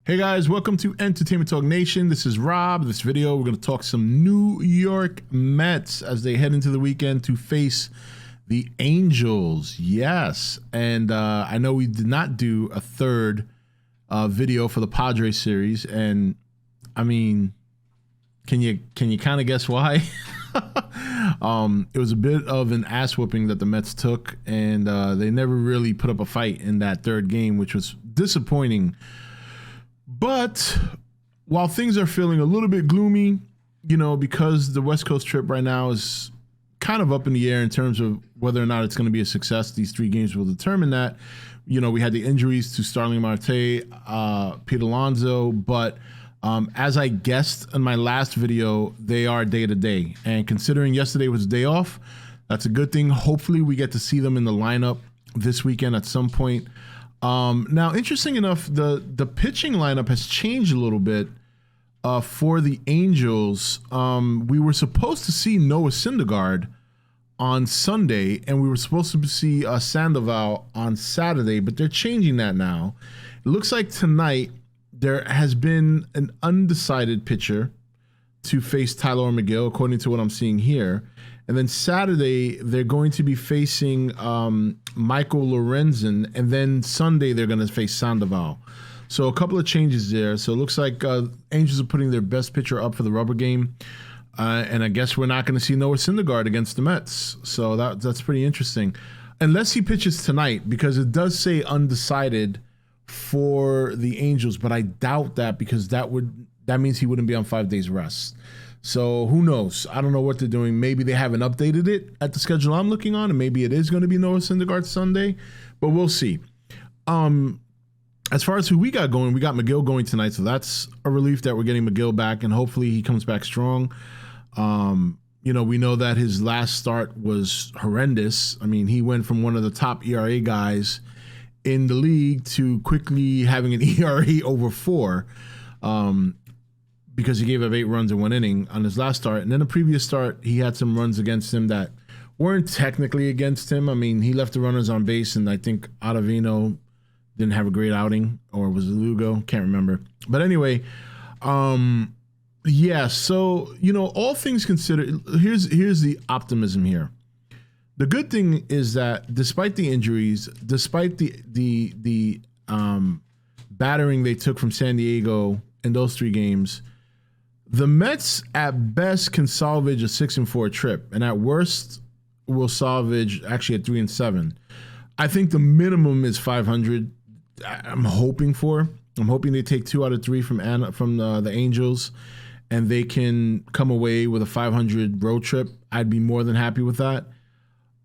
Hey guys, welcome to Entertainment Talk Nation. This is Rob. This video, we're going to talk some New York Mets as they head into the weekend to face the Angels. Yes, and I know we did not do a third video for the Padres series, and I mean, can you kind of guess why? It was a bit of an ass whooping that the Mets took, and they never really put up a fight in that third game, which was disappointing. But while things are feeling a little bit gloomy, you know, because the West Coast trip right now is kind of up in the air in terms of whether or not it's going to be a success, these three games will determine that. You know, we had the injuries to Starling Marte, Pete Alonso, but as I guessed in my last video, they are day to day. And considering yesterday was a day off, that's a good thing. Hopefully we get to see them in the lineup this weekend at some point. Now, interesting enough, the pitching lineup has changed a little bit for the Angels. We were supposed to see Noah Syndergaard on Sunday, and we were supposed to see Sandoval on Saturday, but they're changing that now. It looks like tonight there has been an undecided pitcher to face Tyler McGill, according to what I'm seeing here. And then Saturday, they're going to be facing Michael Lorenzen. And then Sunday, they're going to face Sandoval. So a couple of changes there. So it looks like Angels are putting their best pitcher up for the rubber game. And I guess we're not going to see Noah Syndergaard against the Mets. So that's pretty interesting. Unless he pitches tonight, because it does say undecided for the Angels. But I doubt that, because that means he wouldn't be on 5 days rest. So who knows? I don't know what they're doing. Maybe they haven't updated it at the schedule I'm looking on, and maybe it is going to be Noah Syndergaard Sunday, but we'll see. As far as who we got going, we got McGill going tonight, so that's a relief that we're getting McGill back, and hopefully he comes back strong. You know, we know that his last start was horrendous. I mean, he went from one of the top ERA guys in the league to quickly having an ERA over 4. Because he gave up 8 runs in 1 inning on his last start. And then the previous start, he had some runs against him that weren't technically against him. I mean, he left the runners on base, and I think Ottavino didn't have a great outing, or was it Lugo? Can't remember. But anyway, yeah, so, you know, all things considered, here's the optimism here. The good thing is that despite the injuries, despite the battering they took from San Diego in those 3 games, the Mets at best can salvage a 6-4 trip, and at worst will salvage actually a 3-7. I think the minimum is 500. I'm hoping they take 2 out of 3 from the Angels, and they can come away with a 500 road trip. I'd be more than happy with that.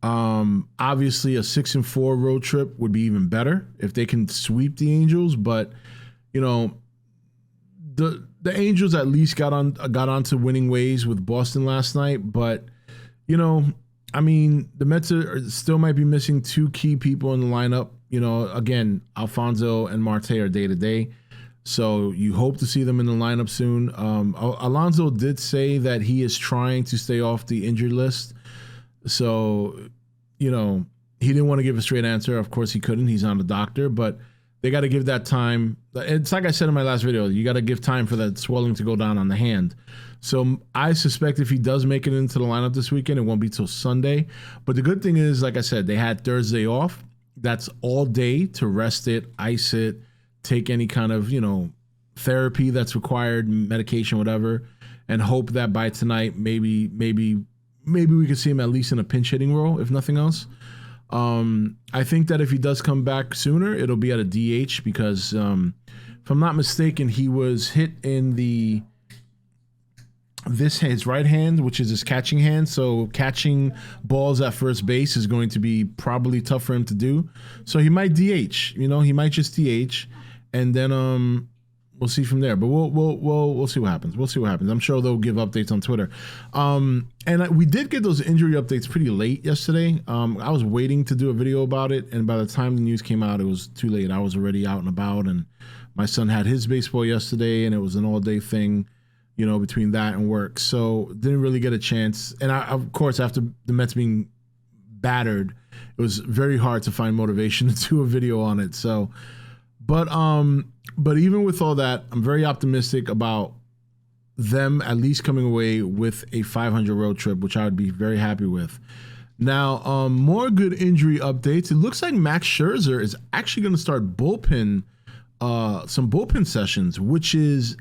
Obviously, a 6-4 road trip would be even better if they can sweep the Angels, but you know, the Angels at least got onto winning ways with Boston last night, but you know, I mean, the Mets still might be missing 2 key people in the lineup. You know, again, Alfonso and Marte are day to day, so you hope to see them in the lineup soon. Alonso did say that he is trying to stay off the injured list, so you know, he didn't want to give a straight answer. Of course, he couldn't. He's not a doctor, but they got to give that time. It's like I said in my last video, you got to give time for that swelling to go down on the hand. So I suspect if he does make it into the lineup this weekend, it won't be till Sunday. But the good thing is, like I said, they had Thursday off. That's all day to rest it, ice it, take any kind of, you know, therapy that's required, medication, whatever, and hope that by tonight, maybe we could see him at least in a pinch hitting role, if nothing else. I think that if he does come back sooner, it'll be at a DH, because if I'm not mistaken, he was hit in his right hand, which is his catching hand. So catching balls at first base is going to be probably tough for him to do. So he might DH. You know, he might just DH, and then we'll see from there. But we'll see what happens. We'll see what happens. I'm sure they'll give updates on Twitter. And we did get those injury updates pretty late yesterday. I was waiting to do a video about it, and by the time the news came out, it was too late. I was already out and about, and my son had his baseball yesterday, and it was an all-day thing, you know, between that and work. So didn't really get a chance. And I, of course, after the Mets being battered, it was very hard to find motivation to do a video on it. So. But even with all that, I'm very optimistic about them at least coming away with a 500 road trip, which I would be very happy with. Now, more good injury updates. It looks like Max Scherzer is actually going to start some bullpen sessions, which is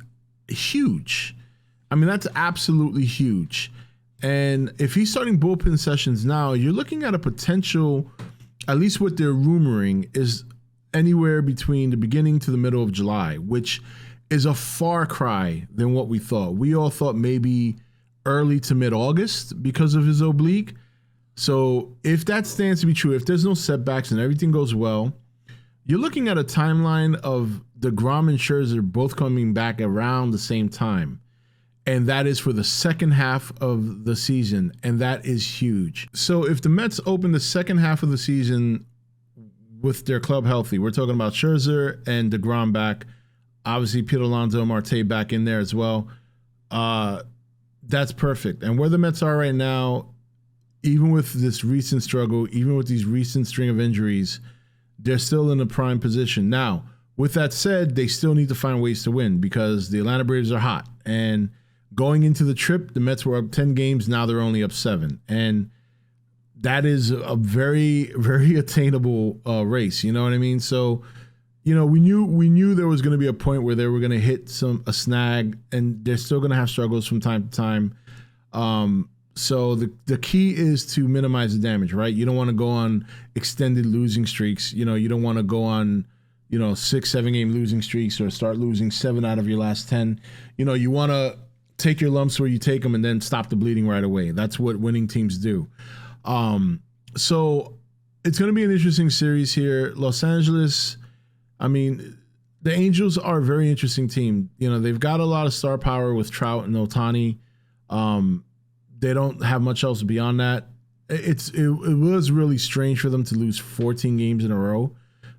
huge. I mean, that's absolutely huge. And if he's starting bullpen sessions now, you're looking at a potential, at least what they're rumoring, is anywhere between the beginning to the middle of July, which is a far cry than what we thought. We all thought maybe early to mid-August because of his oblique. So if that stands to be true, if there's no setbacks and everything goes well, you're looking at a timeline of DeGrom and Scherzer both coming back around the same time. And that is for the second half of the season. And that is huge. So if the Mets open the second half of the season with their club healthy, we're talking about Scherzer and DeGrom back, obviously Pete Alonso, Marte back in there as well. That's perfect. And where the Mets are right now, even with this recent struggle, even with these recent string of injuries, they're still in a prime position. Now, with that said, they still need to find ways to win because the Atlanta Braves are hot. And going into the trip, the Mets were up 10 games. Now they're only up 7. And that is a very, very attainable race. You know what I mean? So, we knew there was going to be a point where they were going to hit a snag, and they're still going to have struggles from time to time. So the key is to minimize the damage, right? You don't want to go on extended losing streaks. You don't want to go on, 6-7 game losing streaks or start losing 7 out of your last 10. You want to take your lumps where you take them and then stop the bleeding right away. That's what winning teams do. So it's going to be an interesting series here. Los Angeles, I mean, the Angels are a very interesting team. They've got a lot of star power with Trout and Ohtani. They don't have much else beyond that. It was really strange for them to lose 14 games in a row.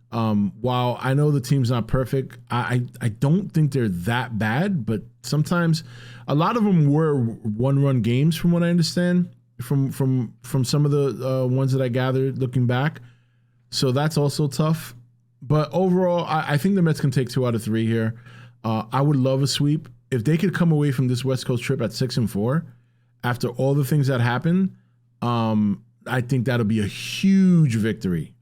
While I know the team's not perfect, I don't think they're that bad, but sometimes a lot of them were one-run games from what I understand from some of the ones that I gathered looking back. So that's also tough. But overall, I think the Mets can take 2 out of 3 here. I would love a sweep. If they could come away from this West Coast trip at 6-4, after all the things that happened, I think that'll be a huge victory.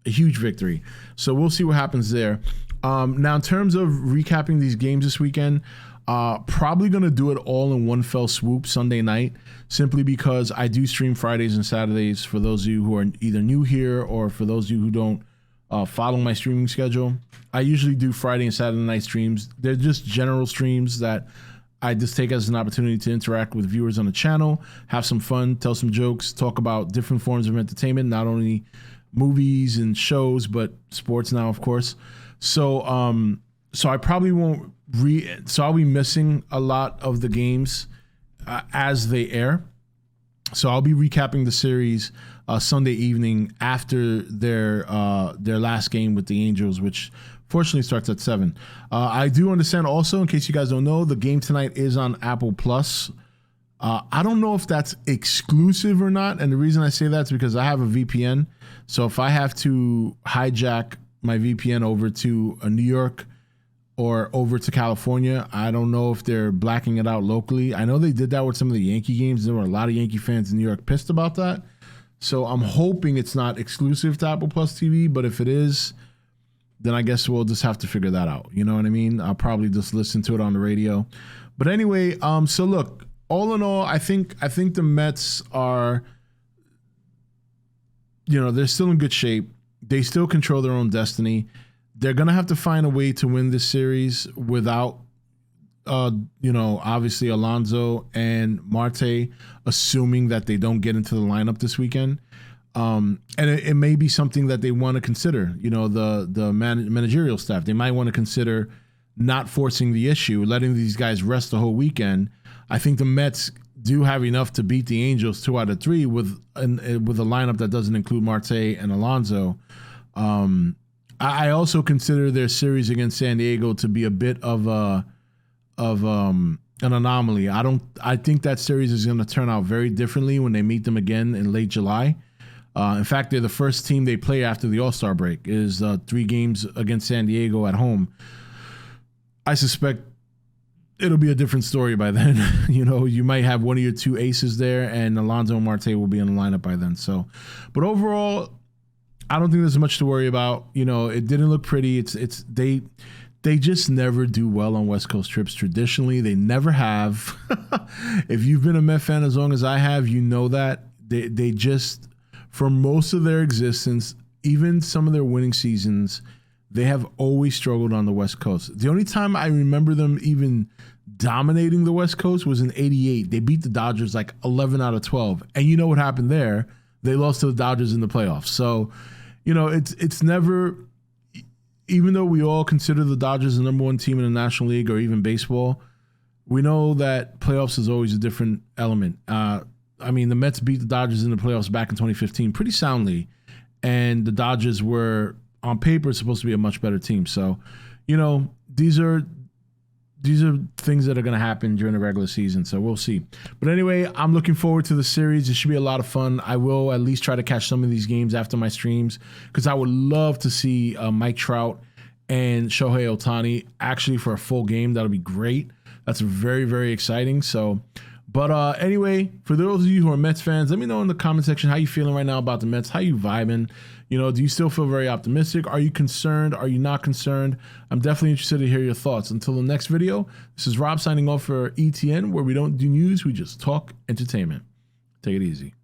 So we'll see what happens there. Now, in terms of recapping these games this weekend, probably going to do it all in one fell swoop Sunday night, simply because I do stream Fridays and Saturdays for those of you who are either new here or for those of you who don't follow my streaming schedule. I usually do Friday and Saturday night streams. They're just general streams that I just take as an opportunity to interact with viewers on the channel, have some fun, tell some jokes, talk about different forms of entertainment, not only movies and shows, but sports now, of course. So I probably won't so I'll be missing a lot of the games as they air. So I'll be recapping the series Sunday evening after their last game with the Angels, which fortunately starts at 7. I do understand also, in case you guys don't know, the game tonight is on Apple Plus. I don't know if that's exclusive or not. And the reason I say that is because I have a VPN. So if I have to hijack my VPN over to New York or over to California, I don't know if they're blacking it out locally. I know they did that with some of the Yankee games. There were a lot of Yankee fans in New York pissed about that. So I'm hoping it's not exclusive to Apple Plus TV, but if it is, then I guess we'll just have to figure that out. You know what I mean? I'll probably just listen to it on the radio. But anyway, so look, all in all, I think the Mets are, they're still in good shape. They still control their own destiny. They're going to have to find a way to win this series without, obviously Alonso and Marte, assuming that they don't get into the lineup this weekend. And it may be something that they want to consider, the managerial staff. They might want to consider not forcing the issue, letting these guys rest the whole weekend. I think the Mets do have enough to beat the Angels 2 out of 3 with a lineup that doesn't include Marte and Alonso. I also consider their series against San Diego to be a bit of an anomaly. I think that series is going to turn out very differently when they meet them again in late July. In fact, they're the first team they play after the All-Star break. Is 3 games against San Diego at home. I suspect it'll be a different story by then. You know, you might have one of your 2 aces there, and Alonso Marte will be in the lineup by then. So, but overall, I don't think there's much to worry about. You know, it didn't look pretty. They just never do well on West Coast trips. Traditionally, they never have. If you've been a Met fan as long as I have, you know that they just, for most of their existence, even some of their winning seasons, they have always struggled on the West Coast. The only time I remember them even dominating the West Coast was in '88. They beat the Dodgers like 11 out of 12. And you know what happened there? They lost to the Dodgers in the playoffs. So, you know, it's never, even though we all consider the Dodgers the number 1 team in the National League or even baseball, we know that playoffs is always a different element. I mean, the Mets beat the Dodgers in the playoffs back in 2015 pretty soundly. And the Dodgers were, on paper, supposed to be a much better team. So, you know, these are things that are going to happen during the regular season. So we'll see. But anyway, I'm looking forward to the series. It should be a lot of fun. I will at least try to catch some of these games after my streams because I would love to see Mike Trout and Shohei Ohtani actually for a full game. That'll be great. That's very, very exciting. So, but anyway, for those of you who are Mets fans, let me know in the comment section how you feeling right now about the Mets. How you vibing? You know, do you still feel very optimistic? Are you concerned? Are you not concerned? I'm definitely interested to hear your thoughts. Until the next video, this is Rob signing off for E.T.N, where we don't do news, we just talk entertainment. Take it easy.